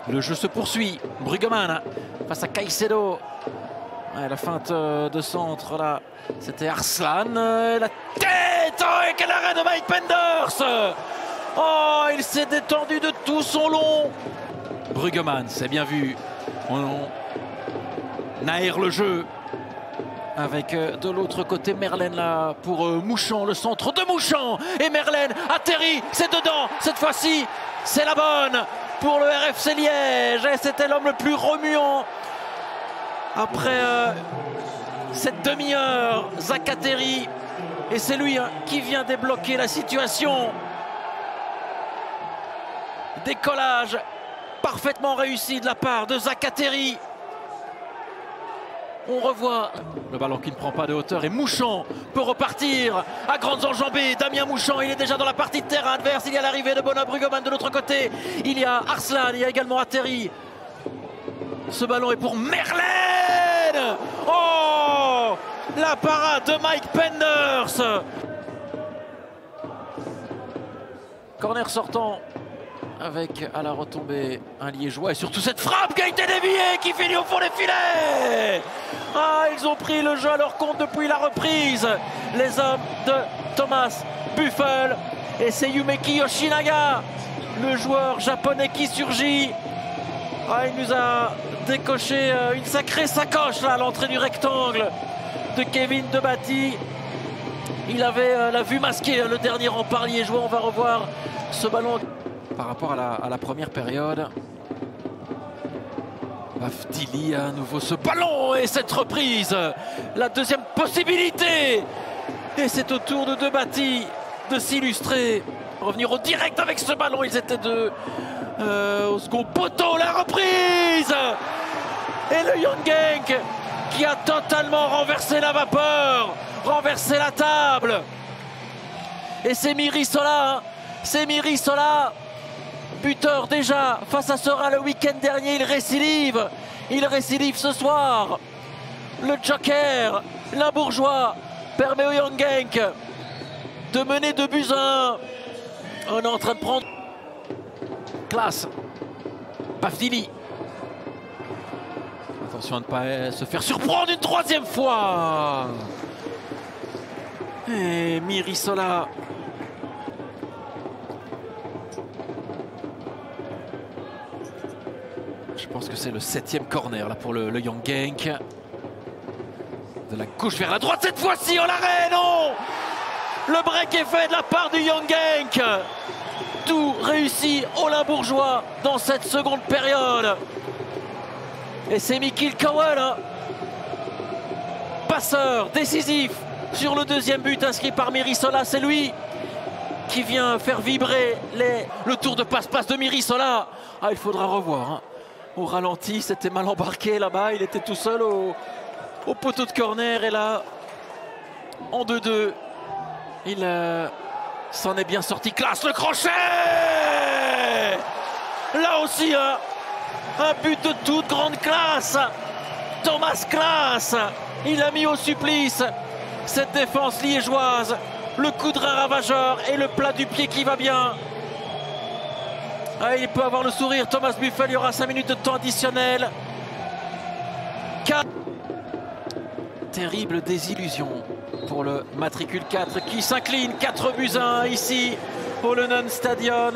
Le jeu se poursuit. Bruggemann face à Caicedo. Ouais, la feinte de centre là, c'était Arslan. La tête, oh, et quel arrêt de Mike Penders. Oh, il s'est détendu de tout son long. Bruggemann, c'est bien vu. On aère le jeu. Avec de l'autre côté Merlène là pour Mouchon, le centre de Mouchon. Et Merlène atterrit, c'est dedans. Cette fois-ci, c'est la bonne pour le RFC Liège. Et c'était l'homme le plus remuant. Après cette demi-heure, Zacateri. Et c'est lui qui vient débloquer la situation. Décollage parfaitement réussi de la part de Zacateri. On revoit le ballon qui ne prend pas de hauteur et Mouchon peut repartir à grandes enjambées. Damien Mouchon, il est déjà dans la partie de terrain adverse. Il y a l'arrivée de Bona Bruggemann de l'autre côté. Il y a Arslan, il y a également Atterri. Ce ballon est pour Merlène. Oh, la parade de Mike Penders. Corner sortant avec à la retombée un Liégeois et surtout cette frappe qui a été déviée qui finit au fond des filets. Ah, ils ont pris le jeu à leur compte depuis la reprise. Les hommes de Thomas Buffel et c'est Yumeki Yoshinaga, le joueur japonais qui surgit. Ah, il nous a décoché une sacrée sacoche là à l'entrée du rectangle de Kevin Debati. Il avait la vue masquée, le dernier rempart liégeois. On va revoir ce ballon par rapport à la première période. Bafdili à nouveau ce ballon et cette reprise. La deuxième possibilité. Et c'est au tour de Debati de s'illustrer. Revenir au direct avec ce ballon. Ils étaient deux au second poteau. La reprise. Et le Young Genk qui a totalement renversé la vapeur. Renversé la table. Et c'est Mirisola. C'est Mirisola. Buteur déjà face à Sera le week-end dernier, il récidive ce soir. Le Joker, Limbourgeois, permet au Young Genk de mener 2-1. On est en train de prendre classe. Bafdili. Attention à ne pas se faire surprendre une troisième fois. Et Mirisola. Je pense que c'est le 7e corner là pour le Young Genk. De la gauche vers la droite cette fois-ci. Oh, l'arrêt, non. Le break est fait de la part du Young Genk. Tout réussi au Limbourgeois dans cette seconde période. Et c'est Mikil Cowell, passeur décisif sur le deuxième but inscrit par Mirisola. C'est lui qui vient faire vibrer le tour de passe-passe de Mirisola. Ah, il faudra revoir. Au ralenti, c'était mal embarqué là-bas. Il était tout seul au poteau de corner. Et là, en 2-2, il s'en est bien sorti. Classe, le crochet. Là aussi, un but de toute grande classe. Thomas Claes, il a mis au supplice cette défense liégeoise. Le coup de rein ravageur et le plat du pied qui va bien. Ah, il peut avoir le sourire, Thomas Buffel. Il y aura 5 minutes de temps additionnel. Terrible désillusion pour le matricule 4 qui s'incline 4-1 ici au Lennon Stadion.